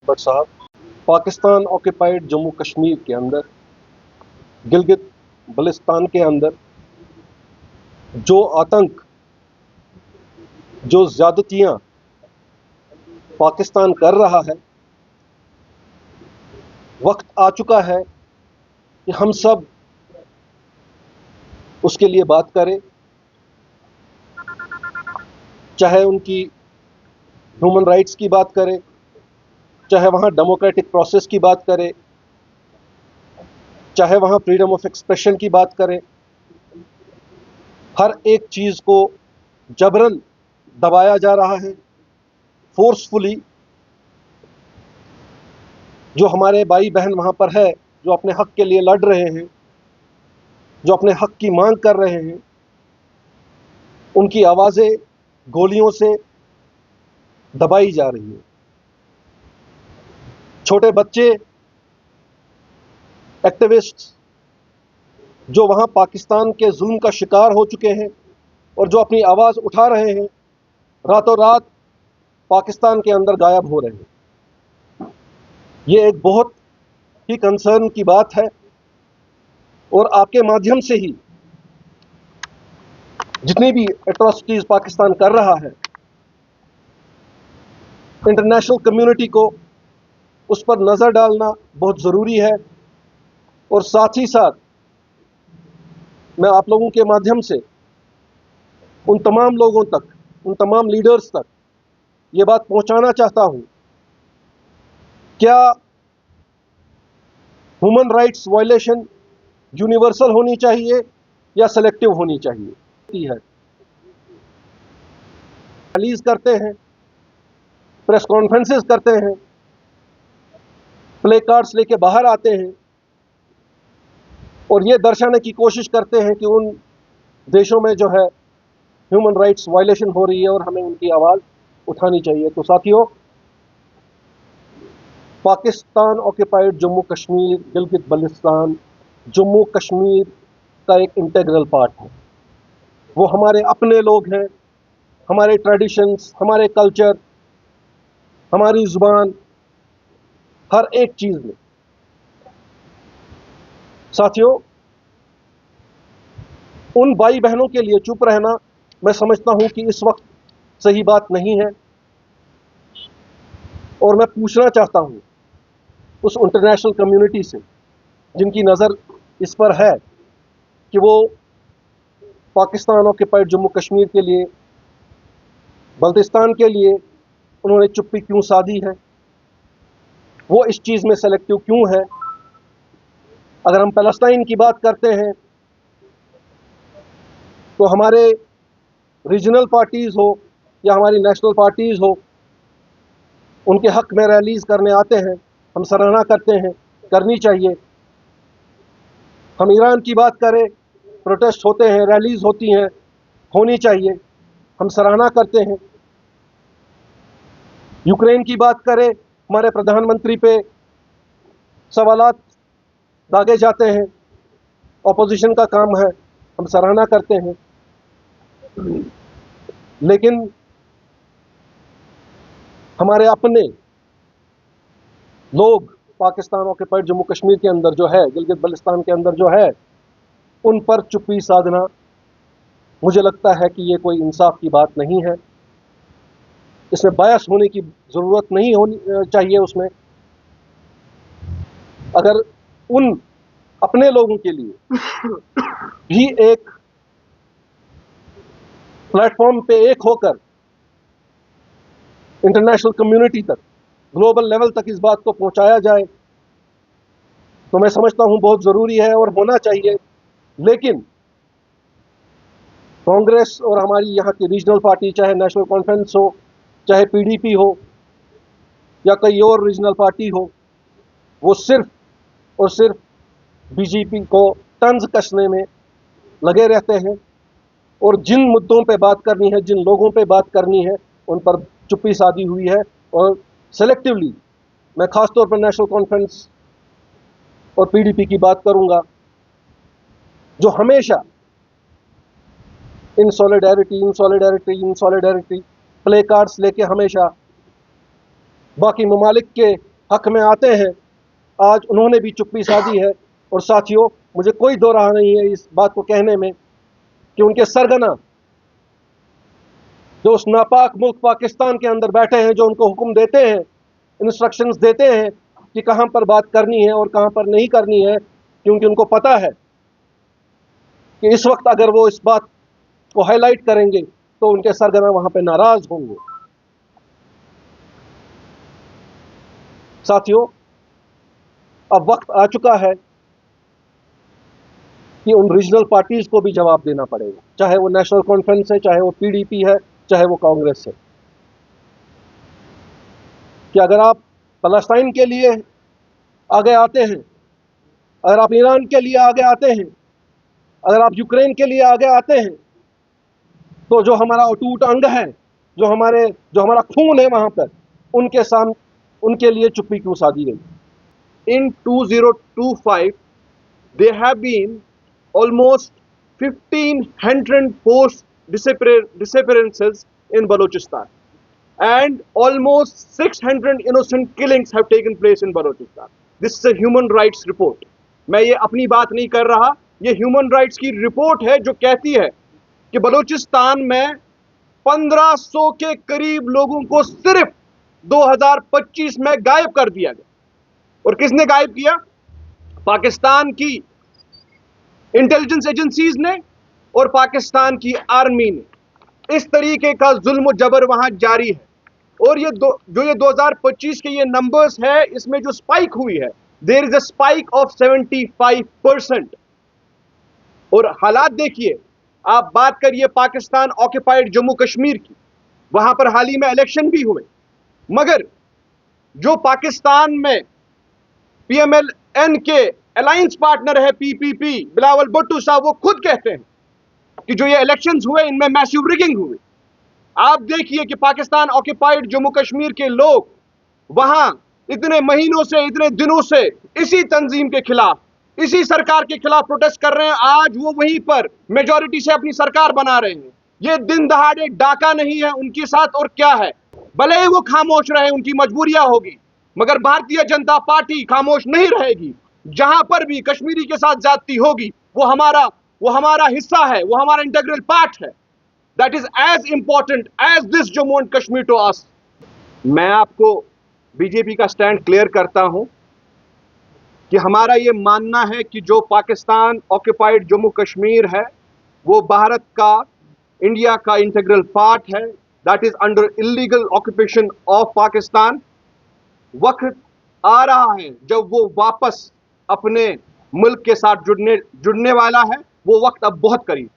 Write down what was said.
भट्ट साहब, पाकिस्तान ऑक्यूपाइड जम्मू कश्मीर के अंदर, गिलगित बल्तिस्तान के अंदर जो आतंक, जो ज्यादतियां पाकिस्तान कर रहा है, वक्त आ चुका है कि हम सब उसके लिए बात करें, चाहे उनकी ह्यूमन राइट्स की बात करें, चाहे वहां डेमोक्रेटिक प्रोसेस की बात करें, चाहे वहां फ्रीडम ऑफ एक्सप्रेशन की बात करें। हर एक चीज को जबरन दबाया जा रहा है, फोर्सफुली। जो हमारे भाई बहन वहां पर है, जो अपने हक के लिए लड़ रहे हैं, जो अपने हक की मांग कर रहे हैं, उनकी आवाजें गोलियों से दबाई जा रही है। छोटे बच्चे, एक्टिविस्ट जो वहां पाकिस्तान के जुल्म का शिकार हो चुके हैं और जो अपनी आवाज उठा रहे हैं, रातों रात पाकिस्तान के अंदर गायब हो रहे हैं। ये एक बहुत ही कंसर्न की बात है और आपके माध्यम से ही जितनी भी एट्रोसिटीज पाकिस्तान कर रहा है, इंटरनेशनल कम्युनिटी को उस पर नजर डालना बहुत जरूरी है। और साथ ही साथ मैं आप लोगों के माध्यम से उन तमाम लोगों तक, उन तमाम लीडर्स तक ये बात पहुंचाना चाहता हूं, क्या ह्यूमन राइट्स वायलेशन यूनिवर्सल होनी चाहिए या सेलेक्टिव होनी चाहिए? रैलीज करते हैं, प्रेस कॉन्फ्रेंसेस करते हैं, प्ले कार्ड्स लेके बाहर आते हैं और ये दर्शाने की कोशिश करते हैं कि उन देशों में जो है ह्यूमन राइट्स वायलेशन हो रही है और हमें उनकी आवाज उठानी चाहिए। तो साथियों, पाकिस्तान ऑक्यूपाइड जम्मू कश्मीर, गिलगित बल्तिस्तान जम्मू कश्मीर का एक इंटीग्रल पार्ट है। वो हमारे अपने लोग हैं, हमारे ट्रेडिशंस, हमारे कल्चर, हमारी जुबान, हर एक चीज में। साथियों, उन भाई बहनों के लिए चुप रहना मैं समझता हूं कि इस वक्त सही बात नहीं है। और मैं पूछना चाहता हूं उस इंटरनेशनल कम्युनिटी से जिनकी नजर इस पर है कि वो पाकिस्तान ऑक्यूपाइड जम्मू कश्मीर के लिए, बल्तिस्तान के लिए उन्होंने चुप्पी क्यों साधी है, वो इस चीज में सेलेक्टिव क्यों है। अगर हम पैलेस्टाइन की बात करते हैं तो हमारे रीजनल पार्टीज हो या हमारी नेशनल पार्टीज हो, उनके हक में रैलीज करने आते हैं, हम सराहना करते हैं, करनी चाहिए। हम ईरान की बात करें, प्रोटेस्ट होते हैं, रैलीज होती हैं, होनी चाहिए, हम सराहना करते हैं। यूक्रेन की बात करें, हमारे प्रधानमंत्री पे सवालात दागे जाते हैं, ऑपोजिशन का काम है, हम सराहना करते हैं। लेकिन हमारे अपने लोग पाकिस्तान ऑक्यूपाइड जम्मू कश्मीर के अंदर जो है, गिलगित बल्तिस्तान के अंदर जो है, उन पर चुप्पी साधना, मुझे लगता है कि ये कोई इंसाफ की बात नहीं है। इसमें बायस होने की जरूरत नहीं होनी चाहिए। उसमें अगर उन अपने लोगों के लिए भी एक प्लेटफॉर्म पे एक होकर इंटरनेशनल कम्युनिटी तक, ग्लोबल लेवल तक इस बात को पहुंचाया जाए, तो मैं समझता हूं बहुत जरूरी है और होना चाहिए। लेकिन कांग्रेस और हमारी यहाँ की रीजनल पार्टी, चाहे नेशनल कॉन्फ्रेंस हो, चाहे पीडीपी हो या कोई और रीजनल पार्टी हो, वो सिर्फ और सिर्फ बीजेपी को तंज कसने में लगे रहते हैं और जिन मुद्दों पे बात करनी है, जिन लोगों पे बात करनी है, उन पर चुप्पी साधी हुई है। और सेलेक्टिवली मैं खासतौर पर नेशनल कॉन्फ्रेंस और पीडीपी की बात करूंगा, जो हमेशा इन सॉलिडारिटी प्ले कार्ड्स लेके हमेशा बाकी ममालिक के हक में आते हैं, आज उन्होंने भी चुप्पी साधी है। और साथियों, मुझे कोई दो राह नहीं है इस बात को कहने में कि उनके सरगना जो उस नापाक मुल्क पाकिस्तान के अंदर बैठे हैं, जो उनको हुक्म देते हैं, इंस्ट्रक्शंस देते हैं कि कहां पर बात करनी है और कहां पर नहीं करनी है, क्योंकि उनको पता है कि इस वक्त अगर वो इस बात को हाईलाइट करेंगे तो उनके सरगना वहां पे नाराज होंगे। साथियों, अब वक्त आ चुका है कि उन रीजनल पार्टीज को भी जवाब देना पड़ेगा, चाहे वो नेशनल कॉन्फ्रेंस है, चाहे वो पीडीपी है, चाहे वो कांग्रेस है, कि अगर आप फलस्तीन के लिए आगे आते हैं, अगर आप ईरान के लिए आगे आते हैं, अगर आप यूक्रेन के लिए आगे आते हैं, तो जो हमारा अटूट अंग है, जो हमारा खून है वहां पर, उनके लिए चुप्पी क्यों साधी गई? In 2025, there have been almost 1,500 forced disappearances in Balochistan, and almost 600 innocent killings have taken place in Balochistan. This is a human rights report. मैं ये अपनी बात नहीं कर रहा, ये ह्यूमन राइट्स की रिपोर्ट है जो कहती है कि बलूचिस्तान में 1500 के करीब लोगों को सिर्फ 2025 में गायब कर दिया गया। और किसने गायब किया? पाकिस्तान की इंटेलिजेंस एजेंसीज ने और पाकिस्तान की आर्मी ने। इस तरीके का जुल्म जबर वहां जारी है। और ये 2025 के ये नंबर्स है, इसमें जो स्पाइक हुई है, there is a spike of 75%। और हालात देखिए, आप बात करिए पाकिस्तान ऑक्युपाइड जम्मू कश्मीर की, वहां पर हाल ही में इलेक्शन भी हुए, मगर जो पाकिस्तान में पीएमएल-एन के अलायंस पार्टनर है पीपीपी, बिलावल भुट्टो साहब, वो खुद कहते हैं कि जो ये इलेक्शंस हुए इनमें मैसिव रिगिंग हुई। आप देखिए कि पाकिस्तान ऑक्युपाइड जम्मू कश्मीर के लोग वहां इतने महीनों से, इतने दिनों से इसी तंजीम के खिलाफ, इसी सरकार के खिलाफ प्रोटेस्ट कर रहे हैं। आज वो वहीं पर मेजॉरिटी से अपनी सरकार बना रहे हैं। ये दिन दहाड़े डाका नहीं है उनके साथ, और क्या है, भले ही वो खामोश रहे, उनकी मजबूरियां होगी, मगर भारतीय जनता पार्टी खामोश नहीं रहेगी। जहां पर भी कश्मीरी के साथ ज्यादती होगी, वो हमारा हिस्सा है, वो हमारा इंटीग्रल पार्ट है। That is as important as this Jammu and Kashmir to us. मैं आपको बीजेपी का स्टैंड क्लियर करता हूं कि हमारा ये मानना है कि जो पाकिस्तान ऑक्युपाइड जम्मू कश्मीर है, वो भारत का, इंडिया का इंटीग्रल पार्ट है। That is under illegal occupation of Pakistan. वक्त आ रहा है जब वो वापस अपने मुल्क के साथ जुड़ने वाला है। वो वक्त अब बहुत करीब।